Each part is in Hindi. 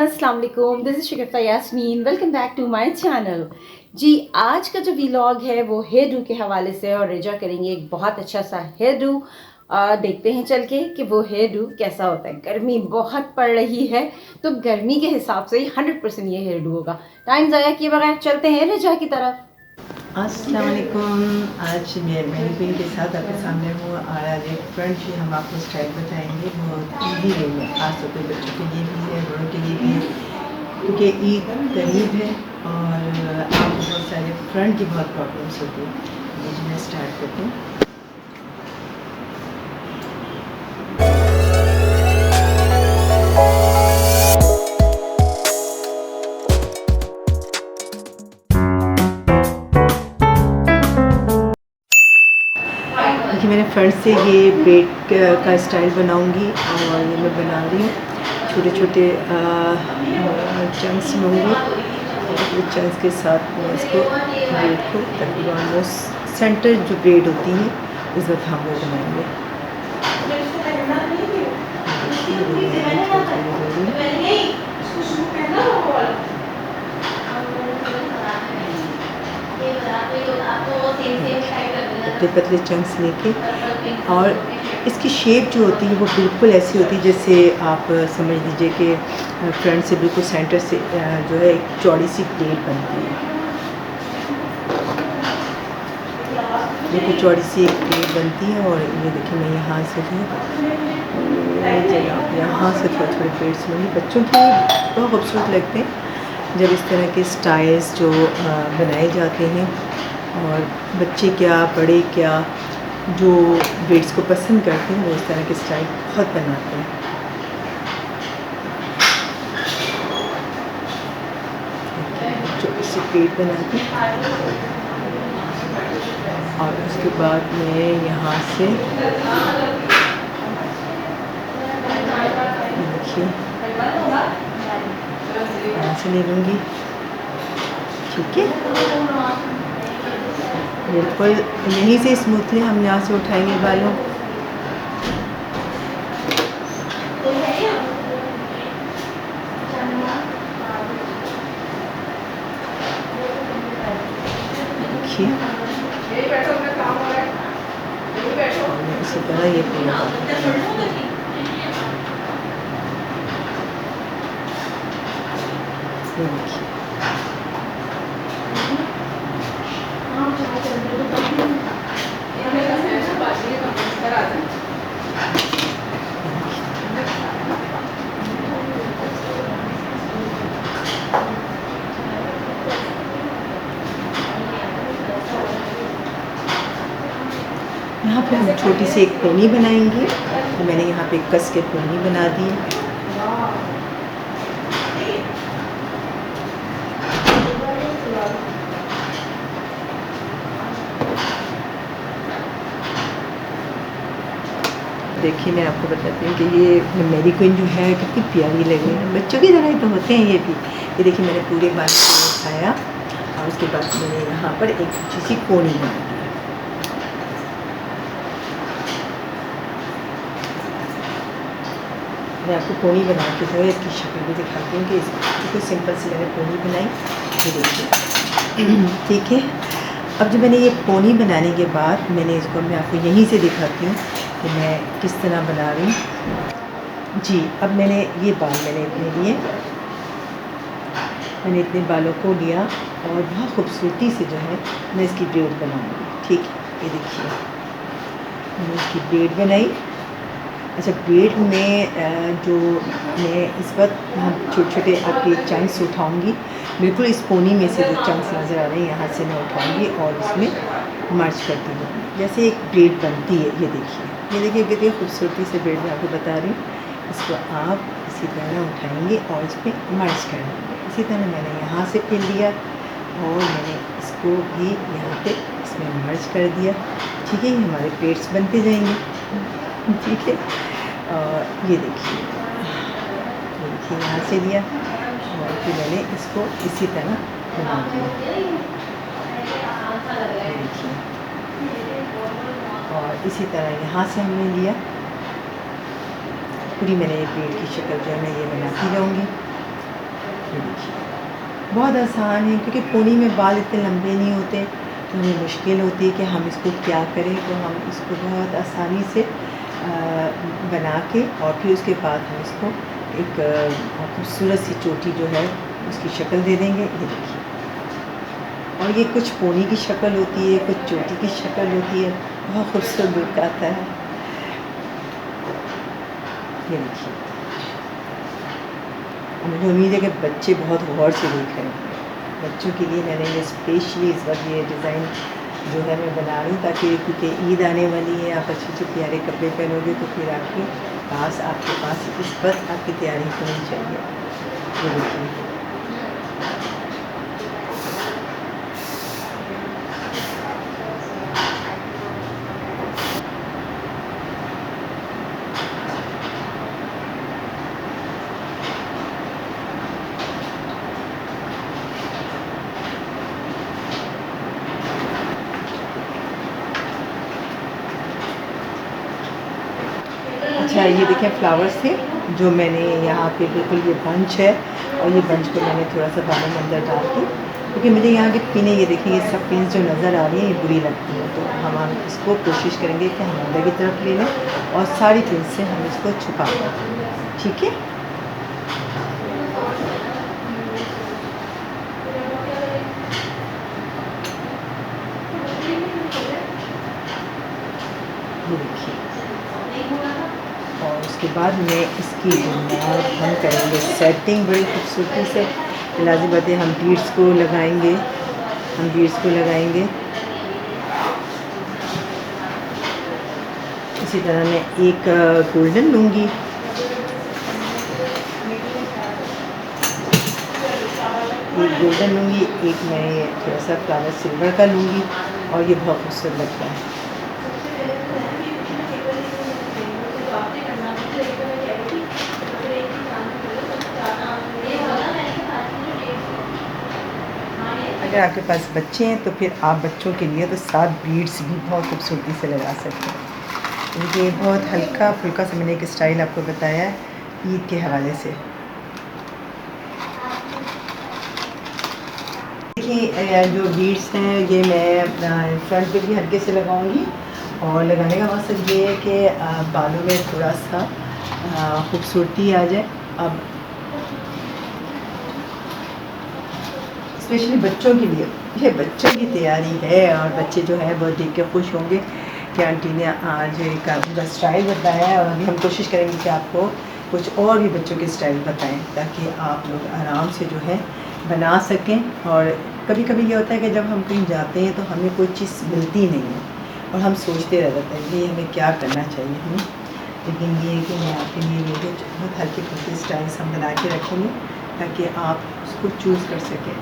अस्सलाम वालेकुम, this is Shagufta Yasmin. Welcome back to my channel. जी, आज का जो व्लॉग है वो हेयर डू के हवाले से और रिजा करेंगे एक बहुत अच्छा सा हेयर डू। देखते हैं चल के कि वो हेयर डू कैसा होता है। गर्मी बहुत पड़ रही है तो गर्मी के हिसाब से ही 100% ये हेयर डू होगा। टाइम ज़ाया किए बगैर चलते हैं रिजा की तरफ। अस्सलाम वालेकुम। आज मैं मैनिक्विन के साथ आपके सामने हूँ और आज एक फ्रंट की हम आपको स्टाइल बताएंगे बहुत ईजी वे में। खास तौर पे बच्चों के लिए भी है, बड़ों के लिए भी है, क्योंकि ईद करीब है और आपको बहुत सारे फ्रंट की बहुत प्रॉब्लम्स होती है। तो मैं स्टार्ट करती हूँ। देखिए, मैंने फ्रंट से ये ब्रेड का स्टाइल बनाऊंगी और ये मैं बना रही हूँ। छोटे छोटे चंक्स लूँगी और चंक्स के साथ मैं इसको ब्रेड को तकरीबन ऑलमोस्ट सेंटर जो ब्रेड होती है इस वक्त हम वो बनाएंगे। पतले पतले चंक्स लेके और इसकी शेप जो होती है वो बिल्कुल ऐसी होती है जैसे आप समझ लीजिए कि फ्रंट से बिल्कुल सेंटर से जो है एक चौड़ी सी प्लेट बनती है। बिल्कुल चौड़ी सी एक प्लेट बनती है और ये देखिए मैं यहाँ से भी यहाँ से थोड़े थोड़े प्लेट्स लूँगी। बच्चों की बहुत खूबसूरत लगते हैं जब इस तरह के स्टाइल्स जो बनाए जाते हैं और बच्चे क्या बड़े क्या जो ब्रेड्स को पसंद करते हैं वो इस तरह के स्टाइल बहुत बनाते हैं। छोटी सी प्लेट बनाती और उसके बाद मैं यहाँ से देखिए यहाँ से ले लूँगी। ठीक है, बिल्कुल यहीं से स्मूथली हम यहाँ से उठाएंगे बालों। देखिए इसी तरह ये पूरा देखिए। यहाँ पे हम छोटी सी एक पोनी बनाएंगे तो मैंने यहाँ पे कस के पोनी बना दी है। देखिए मैं आपको बताती हूँ कि ये मैनिक्विन जो है कितनी प्यारी लगी है। बच्चों की तरह ही तो होते हैं ये भी। ये देखिए मैंने पूरे बाल को उठाया और उसके बाद मैंने यहाँ पर एक अच्छी सी कोनी बना दी। मैं आपको पोनी बना के जो है इसकी शक्ल भी दिखाती हूँ कि इसको सिंपल से मैंने पोनी बनाई। ये देखिए ठीक है। अब जब मैंने ये पोनी बनाने के बाद मैं आपको यहीं से दिखाती हूँ कि मैं किस तरह बना रही हूँ। जी, अब मैंने ये बाल मैंने इतने बालों को लिया और बहुत खूबसूरती से जो है मैं इसकी ब्रेड बनाऊँगी। ठीक है, ये देखिए मैंने इसकी ब्रेड बनाई। अच्छा, ब्रेड में जो मैं इस वक्त हम छोटे छोटे आपके चंक्स उठाऊँगी। बिल्कुल इस पोनी में से जो चंक्स नज़र आ रहे हैं यहाँ से मैं उठाऊँगी और इसमें मर्ज करती हूँ जैसे एक ब्रेड बनती है। ये देखिए कितनी खूबसूरती से ब्रेड मैं आपको बता रही हूँ। इसको आप इसी तरह उठाएंगे और इसमें मर्ज कर देंगे। इसी तरह मैंने यहाँ से पिन लिया और मैंने इसको भी यहाँ पे इसमें मर्ज कर दिया। ठीक है, ये हमारे प्लेट्स बनते जाएंगे। ठीक है, और ये देखिए यहाँ से लिया और फिर मैंने इसको इसी तरह बना दिया। ये देखिए और इसी तरह यहाँ से हमने लिया। पूरी मैंने ये पेड़ की शक्ल जो है मैं ये बनाती जाऊँगी। बहुत आसान है, क्योंकि पोनी में बाल इतने लंबे नहीं होते तो हमें मुश्किल होती है कि हम इसको क्या करें। तो हम इसको बहुत आसानी से बना के और फिर उसके बाद हम इसको एक खूबसूरत सी चोटी जो है उसकी शक्ल दे देंगे। ये देखिए, और ये कुछ पोनी की शक्ल होती है, कुछ चोटी की शक्ल होती है, बहुत खूबसूरत लुक आता है। ये देखिए, मुझे उम्मीद है कि बच्चे बहुत गौर से देख रहे हैं। बच्चों के लिए मैंने ये स्पेशली इस वक्त ये डिज़ाइन जो है मैं बना रही हूँ, ताकि क्योंकि ईद आने वाली है, आप अच्छे अच्छे प्यारे कपड़े पहनोगे तो फिर आपके पास इस वक्त आपकी तैयारी होनी चाहिए। ये देखिए, अच्छा ये देखें फ्लावर्स थे जो मैंने यहाँ पे बिल्कुल ये बंच है, और ये बंच को मैंने थोड़ा सा बालों में अंदर डाल के, क्योंकि मुझे यहाँ के पिने ये देखिए ये सब पिन जो नज़र आ रही हैं ये बुरी लगती हैं, तो हम इसको कोशिश करेंगे कि हम अंदर की तरफ ले लें और सारी पिन से हम इसको छुपा दें। ठीक है, ये देखिए, और उसके बाद में इसकी बुनियाद हम करेंगे सेटिंग बड़ी खूबसूरती से। लाज़िम बात है, हम बीड्स को लगाएंगे, इसी तरह मैं एक गोल्डन लूँगी, एक मैं थोड़ा सा फ्लावर सिल्वर का लूँगी, और ये बहुत खूबसूरत लगता है। अगर आपके पास बच्चे हैं तो फिर आप बच्चों के लिए तो 7 बीड्स भी बहुत खूबसूरती से लगा सकते हैं। देखिए, बहुत हल्का फुल्का सा मैंने एक स्टाइल आपको बताया है ईद के हवाले से। देखिए, जो बीड्स हैं ये मैं फ्रंट पे भी हल्के से लगाऊंगी, और लगाने का मकसद ये है कि बालों में थोड़ा सा खूबसूरती आ जाए। अब स्पेशली बच्चों के लिए ये बच्चों की तैयारी है, और बच्चे जो है बहुत देख के खुश होंगे कि आंटी ने आज एक उनका स्टाइल बताया है, और अभी हम कोशिश करेंगे कि आपको कुछ और भी बच्चों के स्टाइल बताएं, ताकि आप लोग आराम से जो है बना सकें। और कभी कभी ये होता है कि जब हम कहीं जाते हैं तो हमें कोई चीज़ मिलती नहीं है, और हम सोचते रह जाते हैं कि हमें क्या करना चाहिए हमें। लेकिन ये है कि मैं आपके लिए ये बहुत हल्के फुल्के स्टाइल्स हम बना के रखेंगे, ताकि आप उसको चूज़ कर सकें।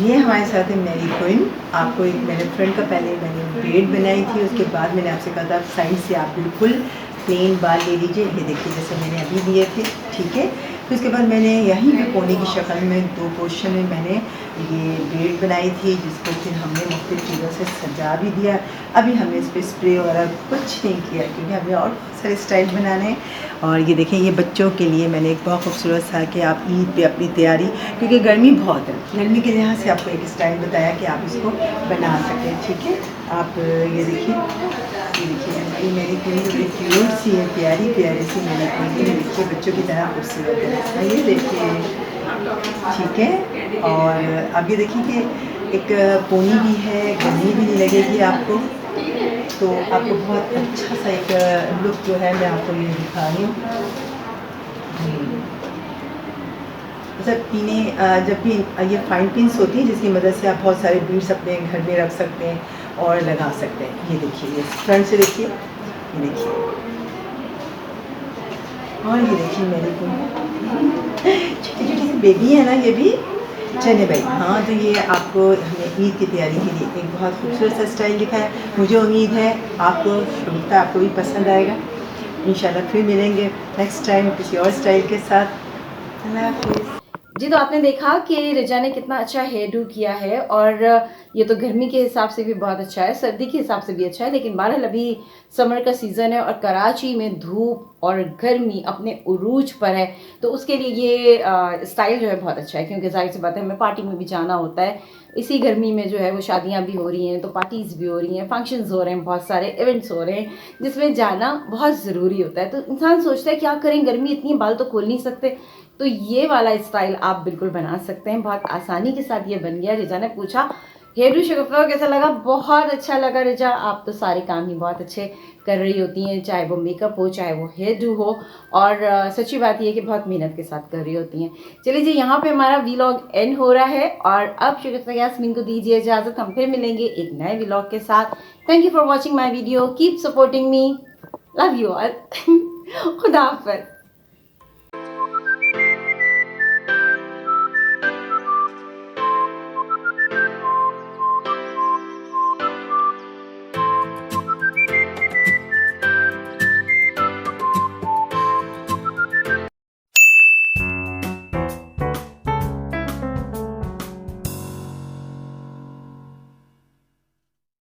ये हमारे साथ है मेरी क्वीन। आपको एक मेरे फ्रेंड का पहले मैंने ब्रेड बनाई थी, उसके बाद मैंने आपसे कहा था साइड से आप बिल्कुल प्लेन बाल ले लीजिए। ये देखिए, जैसे मैंने अभी दिए थे, ठीक है। फिर उसके बाद मैंने यहीं पे कोने की शक्ल में 2 पोर्शन में मैंने ये ब्रेड बनाई थी, जिसको फिर हमने मुख्तलिफ चीज़ों से सजा भी दिया। अभी हमने इस पर स्प्रे वगैरह कुछ नहीं किया, क्योंकि हमें और बहुत सारे स्टाइल बनाने हैं। और ये देखें, ये बच्चों के लिए मैंने एक बहुत खूबसूरत सा कि आप ईद पे अपनी तैयारी, क्योंकि गर्मी बहुत है, गर्मी के लिहाज से आपको एक स्टाइल बताया कि आप इसको बना सकें। ठीक है, आप ये देखिए, ये मेरी पूरी बड़ी क्यूट सी है, प्यारी प्यारी सी मेरी पूरी, देखिए बच्चों की तरह खूबसूरत है। ये देखिए, ठीक है। और अब ये देखिए कि एक पोनी भी है, गर्मी भी नहीं लगेगी आपको, तो आपको बहुत अच्छा सा एक लुक जो है मैं आपको ये दिखा रही हूँ। जब पीने जब भी ये फाइन पिन्स होती हैं, जिसकी मदद से आप बहुत सारे बीड्स अपने घर में रख सकते हैं और लगा सकते हैं। ये देखिए, ये फ्रंट से देखिए, ये देखिए, और ये देखिए मेरी छोटी छोटी सी बेबी है ना, ये भी चले भाई। हाँ, तो ये आपको हमने ईद की तैयारी के लिए एक बहुत खूबसूरत सा स्टाइल दिखाया है। मुझे उम्मीद है आपको शुभता आपको भी पसंद आएगा। इंशाल्लाह फिर मिलेंगे नेक्स्ट टाइम किसी और स्टाइल के साथ। अल्लाह हाफ़िज़। जी, तो आपने देखा कि रिजा ने कितना अच्छा हेयर डू किया है और ये तो गर्मी के हिसाब से भी बहुत अच्छा है, सर्दी के हिसाब से भी अच्छा है, लेकिन बहरहाल अभी समर का सीज़न है और कराची में धूप और गर्मी अपने उरूज पर है, तो उसके लिए ये स्टाइल जो है बहुत अच्छा है, क्योंकि जाहिर सी बात है हमें पार्टी में भी जाना होता है। इसी गर्मी में जो है वो शादियाँ भी हो रही हैं, तो पार्टीज़ भी हो रही हैं, फंक्शंस हो रहे हैं, बहुत सारे इवेंट्स हो रहे हैं जिसमें जाना बहुत ज़रूरी होता है। तो इंसान सोचता है क्या करें, गर्मी इतनी, बाल तो खोल नहीं सकते, तो ये वाला स्टाइल आप बिल्कुल बना सकते हैं। बहुत आसानी के साथ ये बन गया। रिजा ने पूछा हेयर डू शगुफ्ता को कैसा लगा? बहुत अच्छा लगा रिजा, आप तो सारे काम ही बहुत अच्छे कर रही होती हैं, चाहे वो मेकअप हो, चाहे वो हेयर डू हो, और सच्ची बात ये है कि बहुत मेहनत के साथ कर रही होती हैं। चलिए जी, यहाँ पे हमारा वीलॉग एंड हो रहा है और अब शगुफ्ता यास्मीन को दीजिए इजाज़त। हम फिर मिलेंगे एक नए वीलॉग के साथ। Thank you for watching my video, keep supporting me, love you all. खुदा हाफ़िज़।